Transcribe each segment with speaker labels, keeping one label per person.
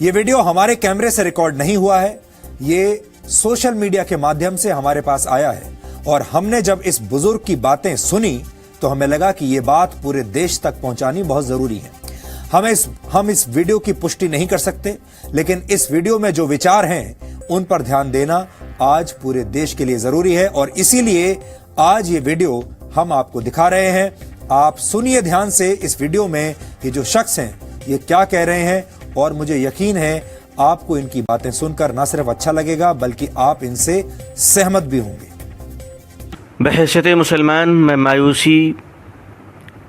Speaker 1: ये वीडियो हमारे कैमरे से रिकॉर्ड नहीं हुआ है, ये सोशल मीडिया के माध्यम से हमारे पास आया है और हमने जब इस बुजुर्ग की बातें सुनी तो हमें लगा कि ये बात पूरे देश तक पहुंचानी बहुत जरूरी है। हम इस वीडियो की पुष्टि नहीं कर सकते, लेकिन इस वीडियो में जो विचार हैं उन पर ध्यान देना आज पूरे देश के लिए जरूरी है और इसीलिए आज ये वीडियो हम आपको दिखा रहे हैं। आप सुनिए ध्यान से इस वीडियो में ये जो शख्स हैं ये क्या कह रहे हैं और मुझे यकीन है आपको इनकी बातें सुनकर न सिर्फ अच्छा लगेगा बल्कि आप इनसे सहमत भी होंगे।
Speaker 2: बहैसियत मुसलमान मैं मायूसी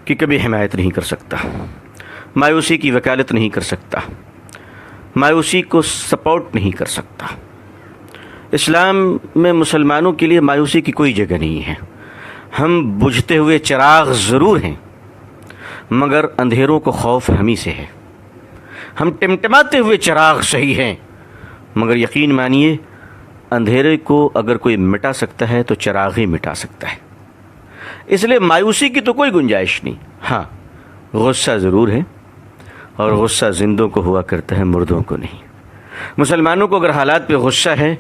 Speaker 2: की कभी हिमायत नहीं कर सकता, मायूसी की वकालत नहीं कर सकता, मायूसी को सपोर्ट नहीं कर सकता। इस्लाम में मुसलमानों के लिए मायूसी की कोई जगह नहीं है। हम बुझते हुए चिराग ज़रूर हैं मगर अंधेरों को खौफ हमी से है। हम टिमटिमाते हुए चिराग सही हैं मगर यकीन मानिए अंधेरे को अगर कोई मिटा सकता है तो चिराग ही मिटा सकता है। इसलिए मायूसी की तो कोई गुंजाइश नहीं। हाँ, गुस्सा ज़रूर है और गुस्सा जिंदों को हुआ करता है, मुर्दों को नहीं। मुसलमानों को अगर हालात पे गुस्सा है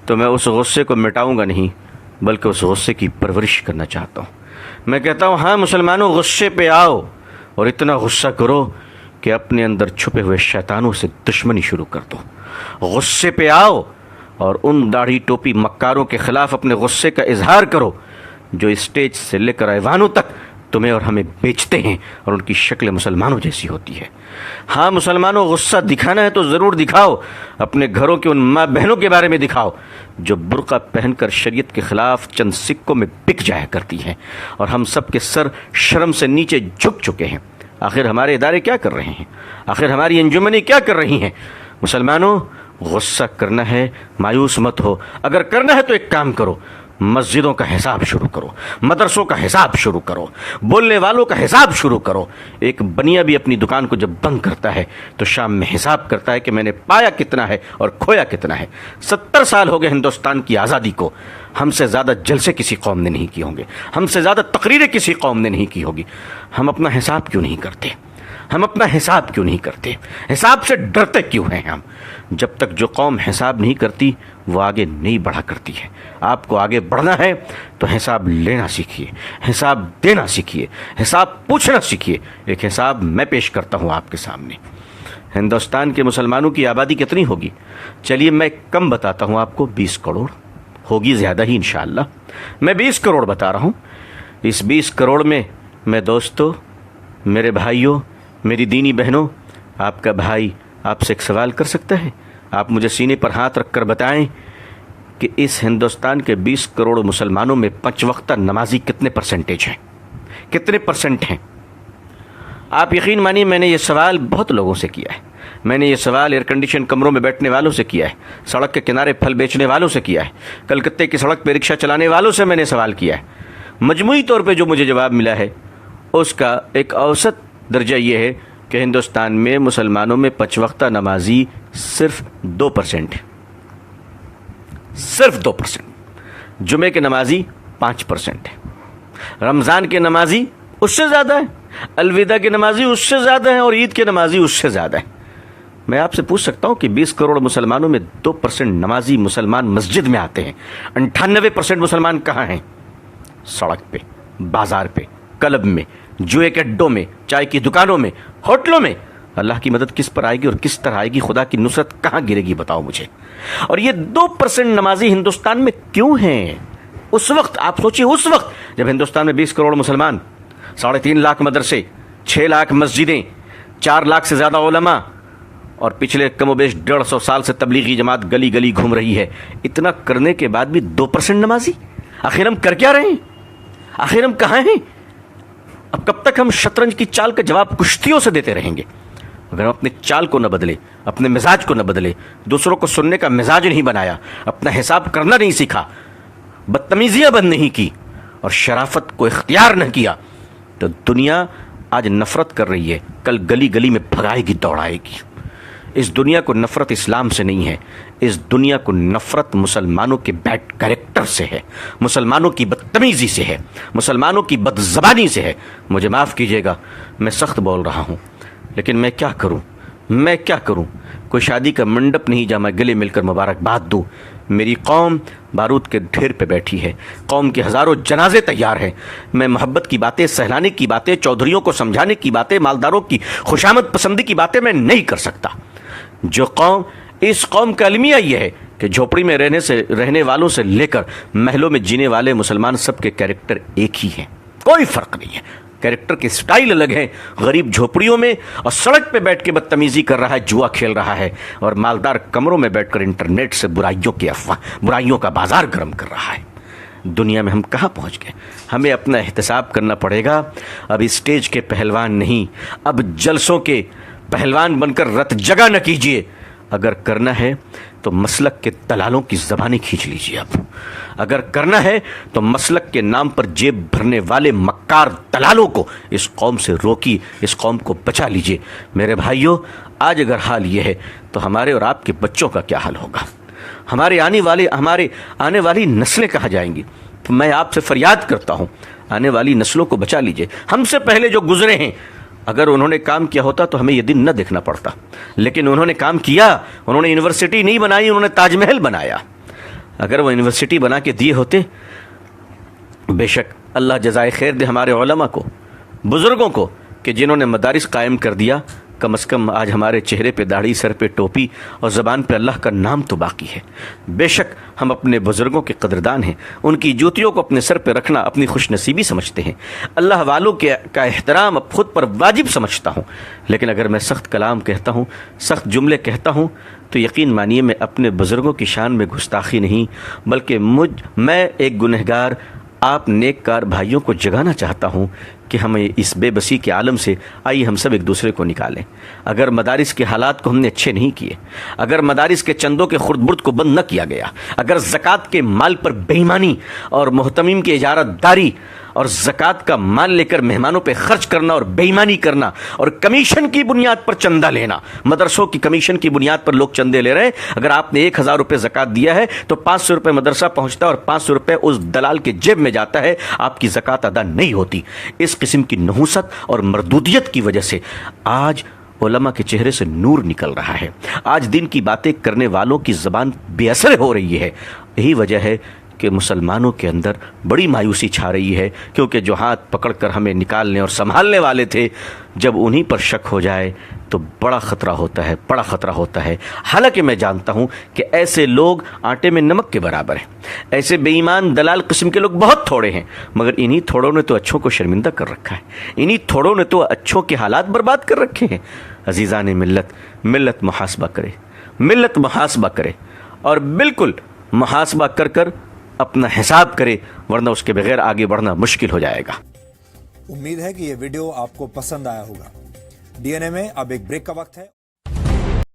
Speaker 2: तो मैं उस गुस्से को मिटाऊंगा नहीं बल्कि उस गुस्से की परवरिश करना चाहता हूँ। मैं कहता हूँ हाँ मुसलमानों, गुस्से पे आओ और इतना गुस्सा करो कि अपने अंदर छुपे हुए शैतानों से दुश्मनी शुरू कर दो। गुस्से पे आओ और उन दाढ़ी टोपी मक्कारों के खिलाफ अपने गुस्से का इजहार करो जो स्टेज से लेकर ऐवानों तक तुम्हें और हमें बेचते हैं और उनकी शक्ल मुसलमानों जैसी होती है। हाँ मुसलमानों, गुस्सा दिखाना है तो ज़रूर दिखाओ। अपने घरों के उन माँ बहनों के बारे में दिखाओ जो बुर्का पहनकर शरीयत के खिलाफ चंद सिक्कों में बिक जाया करती हैं और हम सब के सर शर्म से नीचे झुक चुके हैं। आखिर हमारे इदारे क्या कर रहे हैं? आखिर हमारी अंजुमनें क्या कर रही हैं? मुसलमानों, गुस्सा करना है, मायूस मत हो। अगर करना है तो एक काम करो, मस्जिदों का हिसाब शुरू करो, मदरसों का हिसाब शुरू करो, बोलने वालों का हिसाब शुरू करो। एक बनिया भी अपनी दुकान को जब बंद करता है तो शाम में हिसाब करता है कि मैंने पाया कितना है और खोया कितना है। 70 साल हो गए हिंदुस्तान की आज़ादी को, हमसे ज़्यादा जलसे किसी कौम ने नहीं किए होंगे, हमसे ज़्यादा तकरीरें किसी कौम ने नहीं की होगी। हम अपना हिसाब क्यों नहीं करते? हम अपना हिसाब क्यों नहीं करते? हिसाब से डरते क्यों हैं हम? जब तक जो कौम हिसाब नहीं करती वो आगे नहीं बढ़ा करती है। आपको आगे बढ़ना है तो हिसाब लेना सीखिए, हिसाब देना सीखिए, हिसाब पूछना सीखिए। एक हिसाब मैं पेश करता हूँ आपके सामने। हिंदुस्तान के मुसलमानों की आबादी कितनी होगी? चलिए मैं कम बताता हूँ आपको, 20 करोड़ होगी, ज़्यादा ही इंशाअल्लाह। मैं 20 करोड़ बता रहा हूँ। इस 20 करोड़ में मैं दोस्तों, मेरे भाइयों, मेरी दीनी बहनों, आपका भाई आपसे एक सवाल कर सकता है? आप मुझे सीने पर हाथ रखकर बताएं कि इस हिंदुस्तान के 20 करोड़ मुसलमानों में 5 वक्ता नमाजी कितने परसेंटेज हैं? कितने परसेंट हैं? आप यकीन मानिए मैंने ये सवाल बहुत लोगों से किया है। मैंने ये सवाल एयर कंडीशन कमरों में बैठने वालों से किया है, सड़क के किनारे फल बेचने वालों से किया है, कलकत्ते की सड़क पर रिक्शा चलाने वालों से मैंने सवाल किया है। मजमूई तौर पर जो मुझे जवाब मिला है उसका एक औसत दर्जा ये है कि हिंदुस्तान में मुसलमानों में 5 वक्ता नमाजी सिर्फ 2% है, सिर्फ 2%। जुमे के नमाजी 5% है, रमज़ान के नमाजी उससे ज़्यादा है, अलविदा के नमाजी उससे ज़्यादा है और ईद के नमाजी उससे ज़्यादा है। मैं आपसे पूछ सकता हूँ कि 20 करोड़ मुसलमानों में 2% नमाजी मुसलमान मस्जिद में आते हैं। 98% मुसलमान कहाँ हैं? सड़क पे, बाजार पे, क्लब में, जुए के अड्डों में, चाय की दुकानों में, होटलों में। अल्लाह की मदद किस पर आएगी और किस तरह आएगी? खुदा की नुसरत कहाँ गिरेगी बताओ मुझे। और ये 2% नमाजी हिंदुस्तान में क्यों हैं? उस वक्त आप सोचिए, उस वक्त जब हिंदुस्तान में 20 करोड़ मुसलमान, 3.5 लाख मदरसे, 6 लाख मस्जिदें, 4 लाख से ज़्यादा उलमा और पिछले कमोबेश 150 साल से तबलीगी जमात गली गली घूम रही है। इतना करने के बाद भी 2% नमाजी। आखिर हम कर क्या रहे हैं? आखिर हम कहाँ हैं? अब कब तक हम शतरंज की चाल का जवाब कुश्तियों से देते रहेंगे? अगर हम अपने चाल को न बदले, अपने मिजाज को न बदले, दूसरों को सुनने का मिजाज नहीं बनाया, अपना हिसाब करना नहीं सीखा, बदतमीजियां बंद नहीं की और शराफत को इख्तियार न किया, तो दुनिया आज नफरत कर रही है, कल गली गली में भगाएगी, दौड़ाएगी। इस दुनिया को नफरत इस्लाम से नहीं है, इस दुनिया को नफरत मुसलमानों के बैड कैरेक्टर से है, मुसलमानों की बदतमीजी से है, मुसलमानों की बदज़बानी से है। मुझे माफ़ कीजिएगा, मैं सख्त बोल रहा हूँ, लेकिन मैं क्या करूँ? کوئی شادی کا منڈپ نہیں جہاں میں گلے مل کر مبارکباد دوں. میری قوم بارود کے ڈھیر پہ بیٹھی ہے, قوم کے ہزاروں جنازے تیار ہیں. میں محبت کی باتیں, سہلانے کی باتیں, چودھریوں کو سمجھانے کی باتیں, مالداروں کی خوشامد پسندی کی باتیں میں نہیں کر سکتا. جو قوم, اس قوم کا المیہ یہ ہے کہ جھوپڑی میں رہنے والوں سے لے کر محلوں میں جینے والے مسلمان سب کے کیریکٹر ایک ہی ہیں, کوئی فرق نہیں ہے. کیریکٹر کے سٹائل الگ ہیں. غریب جھوپڑیوں میں اور سڑک پہ بیٹھ کے بدتمیزی کر رہا ہے, جوا کھیل رہا ہے, اور مالدار کمروں میں بیٹھ کر انٹرنیٹ سے برائیوں کا بازار گرم کر رہا ہے. دنیا میں ہم کہاں پہنچ گئے؟ ہمیں اپنا احتساب کرنا پڑے گا. اب اسٹیج کے پہلوان نہیں, اب جلسوں کے پہلوان بن کر رت جگہ نہ کیجیے. اگر کرنا ہے تو مسلک کے دلالوں کی زبانیں کھینچ لیجیے. اب اگر کرنا ہے تو مسلک کے نام پر جیب بھرنے والے مکار دلالوں کو اس قوم سے روکیے, اس قوم کو بچا لیجیے. میرے بھائیوں, آج اگر حال یہ ہے تو ہمارے اور آپ کے بچوں کا کیا حال ہوگا؟ ہمارے آنے والی نسلیں کہاں جائیں گی؟ تو میں آپ سے فریاد کرتا ہوں, آنے والی نسلوں کو بچا لیجیے. ہم سے پہلے جو گزرے ہیں, اگر انہوں نے کام کیا ہوتا تو ہمیں یہ دن نہ دیکھنا پڑتا, لیکن انہوں نے کام کیا. انہوں نے یونیورسٹی نہیں بنائی, انہوں نے تاج محل بنایا. اگر وہ یونیورسٹی بنا کے دیے ہوتے, بے شک اللہ جزائے خیر دے ہمارے علماء کو, بزرگوں کو, کہ جنہوں نے مدارس قائم کر دیا. کم از کم آج ہمارے چہرے پہ داڑھی, سر پہ ٹوپی اور زبان پہ اللہ کا نام تو باقی ہے. بے شک ہم اپنے بزرگوں کے قدردان ہیں, ان کی جوتیوں کو اپنے سر پہ رکھنا اپنی خوش نصیبی سمجھتے ہیں. اللہ والوں کا احترام اب خود پر واجب سمجھتا ہوں. لیکن اگر میں سخت کلام کہتا ہوں, سخت جملے کہتا ہوں, تو یقین مانیے میں اپنے بزرگوں کی شان میں گستاخی نہیں, بلکہ میں ایک گنہگار آپ نیک کار بھائیوں کو جگانا چاہتا ہوں کہ ہمیں اس بے بسی کے عالم سے آئیے ہم سب ایک دوسرے کو نکالیں. اگر مدارس کے حالات کو ہم نے اچھے نہیں کیے, اگر مدارس کے چندوں کے خرد برد کو بند نہ کیا گیا, اگر زکوٰۃ کے مال پر بے ایمانی اور محتمین کی اجارت داری اور زکوٰۃ کا مال لے کر مہمانوں پہ خرچ کرنا اور بے ایمانی کرنا اور کمیشن کی بنیاد پر چندہ لینا, مدرسوں کی کمیشن کی بنیاد پر لوگ چندے لے رہے ہیں. اگر آپ نے 1000 روپے زکوٰۃ دیا ہے تو 500 روپے مدرسہ پہنچتا ہے اور 500 روپے اس دلال کے جیب میں جاتا ہے, آپ کی زکوٰۃ ادا نہیں ہوتی. اس قسم کی نحوست اور مردودیت کی وجہ سے آج علماء کے چہرے سے نور نکل رہا ہے. آج دین کی باتیں کرنے والوں کی زبان بے اثر ہو رہی ہے. یہی وجہ ہے کہ مسلمانوں کے اندر بڑی مایوسی چھا رہی ہے, کیونکہ جو ہاتھ پکڑ کر ہمیں نکالنے اور سنبھالنے والے تھے, جب انہی پر شک ہو جائے تو بڑا خطرہ ہوتا ہے, بڑا خطرہ ہوتا ہے. حالانکہ میں جانتا ہوں کہ ایسے لوگ آٹے میں نمک کے برابر ہیں, ایسے بے ایمان دلال قسم کے لوگ بہت تھوڑے ہیں, مگر انہی تھوڑوں نے تو اچھوں کو شرمندہ کر رکھا ہے, انہی تھوڑوں نے تو اچھوں کے حالات برباد کر رکھے ہیں. عزیزان ملت محاسبہ کرے, ملت محاسبہ کرے, اور بالکل محاسبہ کر اپنا حساب کرے, ورنہ اس کے بغیر آگے بڑھنا مشکل ہو جائے گا.
Speaker 1: امید ہے کہ یہ ویڈیو آپ کو پسند آیا ہوگا. ڈی این اے میں اب ایک بریک کا وقت ہے.